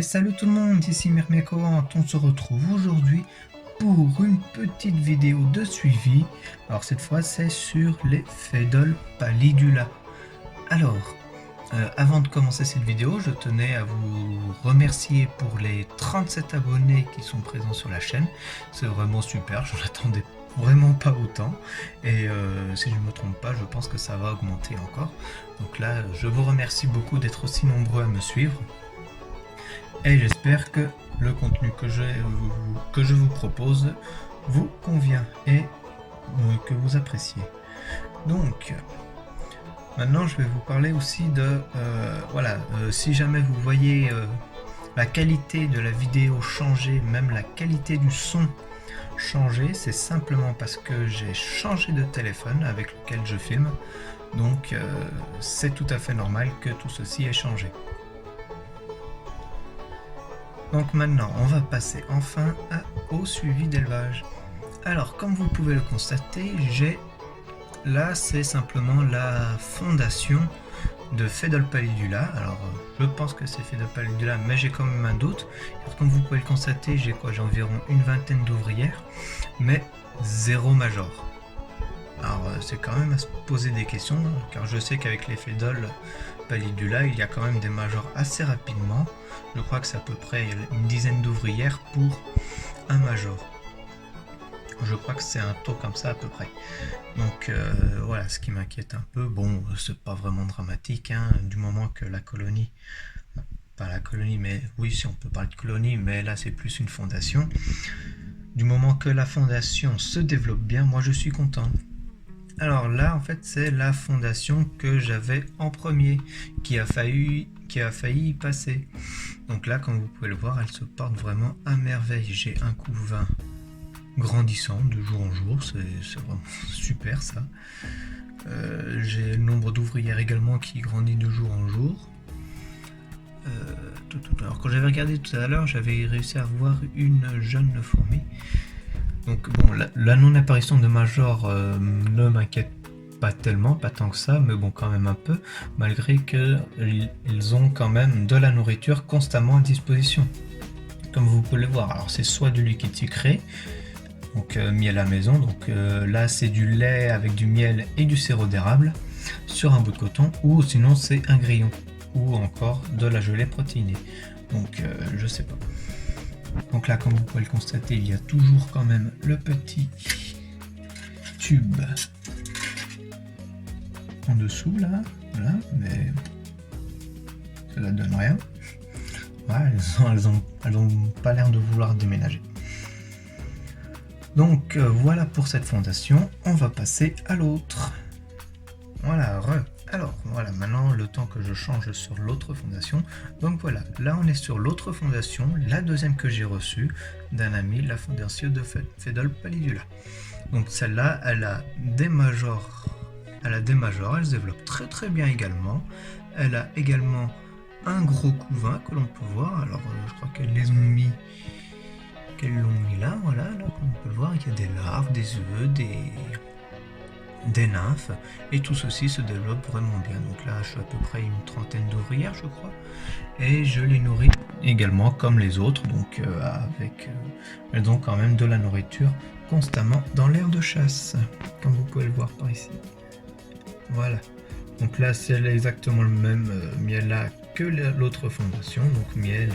Salut tout le monde, ici Mirmekovant, on se retrouve aujourd'hui pour une petite vidéo de suivi. Alors cette fois c'est sur les Fedol Pallidula. Alors, avant de commencer cette vidéo, je tenais à vous remercier pour les 37 abonnés qui sont présents sur la chaîne. C'est vraiment super, je n'attendais vraiment pas autant. Et si je ne me trompe pas, je pense que ça va augmenter encore. Donc là, je vous remercie beaucoup d'être aussi nombreux à me suivre. Et j'espère que le contenu que je vous propose vous convient et que vous appréciez. Donc, maintenant je vais vous parler aussi de, si jamais vous voyez la qualité de la vidéo changer, même la qualité du son changer, c'est simplement parce que j'ai changé de téléphone avec lequel je filme. Donc, c'est tout à fait normal que tout ceci ait changé. Donc maintenant, on va passer enfin au suivi d'élevage. Alors, comme vous pouvez le constater, là, c'est simplement la fondation de Fedol Pallidula. Alors, je pense que c'est Fedol Pallidula, mais j'ai quand même un doute. Car comme vous pouvez le constater, j'ai environ une vingtaine d'ouvrières, mais zéro major. Alors, c'est quand même à se poser des questions, car je sais qu'avec les Fedol Pallidula, il y a quand même des majors assez rapidement. Je crois que c'est à peu près une dizaine d'ouvrières pour un major. Je crois que c'est un taux comme ça à peu près. Donc voilà, ce qui m'inquiète un peu. Bon, c'est pas vraiment dramatique, hein, du moment que la colonie, pas la colonie, mais oui, si on peut parler de colonie, mais là c'est plus une fondation. Du moment que la fondation se développe bien, moi je suis content. Alors là, en fait, c'est la fondation que j'avais en premier, qui a failli y passer. Donc là, comme vous pouvez le voir, elle se porte vraiment à merveille. J'ai un couvain grandissant de jour en jour, c'est vraiment super ça. J'ai le nombre d'ouvrières également qui grandit de jour en jour. Alors quand j'avais regardé tout à l'heure, j'avais réussi à voir une jeune fourmi. Donc bon, la non-apparition de Major ne m'inquiète pas tellement, pas tant que ça, mais bon quand même un peu, malgré qu'ils ont quand même de la nourriture constamment à disposition. Comme vous pouvez le voir, alors c'est soit du liquide sucré, donc miel à la maison, donc là c'est du lait avec du miel et du sirop d'érable sur un bout de coton, ou sinon c'est un grillon, ou encore de la gelée protéinée. Donc je sais pas. Donc là, comme vous pouvez le constater, il y a toujours quand même le petit tube en dessous là, voilà, mais cela donne rien. Voilà, elles ont pas l'air de vouloir déménager. Donc voilà pour cette fondation, on va passer à l'autre. Voilà, alors voilà, maintenant le temps que je change sur l'autre fondation. Donc voilà, là on est sur l'autre fondation, la deuxième que j'ai reçue d'un ami, la fondation de Fedol Pallidula. Donc celle-là, elle a des majors, elle se développe très très bien également. Elle a également un gros couvain que l'on peut voir. Alors je crois qu'elles l'ont mis là, voilà, là comme on peut le voir, il y a des larves, des œufs, des nymphes, et tout ceci se développe vraiment bien. Donc là je suis à peu près une trentaine d'ouvrières je crois, et je les nourris également comme les autres, donc elles ont quand même de la nourriture constamment dans l'aire de chasse, comme vous pouvez le voir par ici. Voilà, donc là c'est exactement le même miel là que l'autre fondation, donc miel,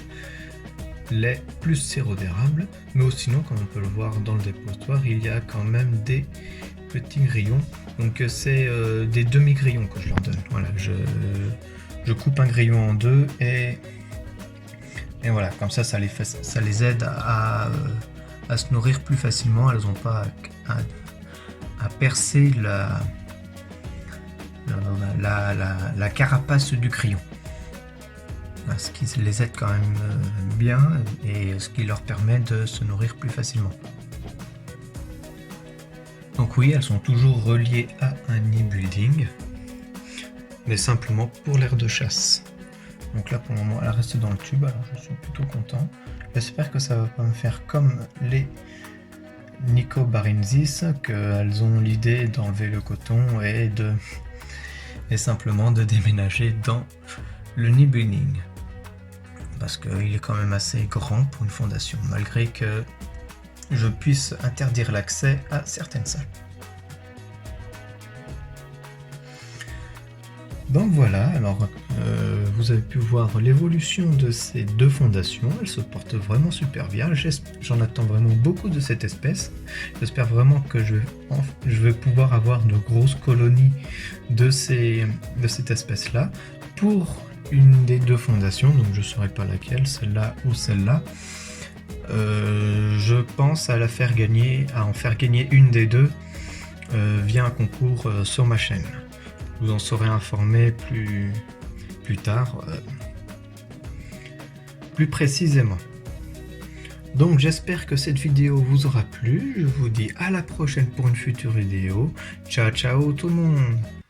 lait plus sirop d'érable, mais sinon comme on peut le voir dans le dépotoir, il y a quand même des petits grillons. Donc c'est des demi-grillons que je leur donne. Voilà, je coupe un grillon en deux et voilà, comme ça les aide à se nourrir plus facilement. Elles n'ont pas à percer la carapace du grillon. Ce qui les aide quand même bien et ce qui leur permet de se nourrir plus facilement. Donc oui, elles sont toujours reliées à un nid building, mais simplement pour l'aire de chasse. Donc là pour le moment elle reste dans le tube, alors je suis plutôt content. J'espère que ça va pas me faire comme les Nicobarensis, qu'elles ont l'idée d'enlever le coton et simplement de déménager dans le nid building. parce qu'il est quand même assez grand pour une fondation, malgré que je puisse interdire l'accès à certaines salles. Donc voilà, alors vous avez pu voir l'évolution de ces deux fondations, elles se portent vraiment super bien, j'en attends vraiment beaucoup de cette espèce, j'espère vraiment que je vais pouvoir avoir de grosses colonies de cette espèce-là. Pour une des deux fondations, donc je ne saurais pas laquelle, celle-là ou celle-là, je pense à en faire gagner une des deux via un concours sur ma chaîne. Vous en serez informé plus tard, plus précisément. Donc j'espère que cette vidéo vous aura plu. Je vous dis à la prochaine pour une future vidéo. Ciao ciao tout le monde!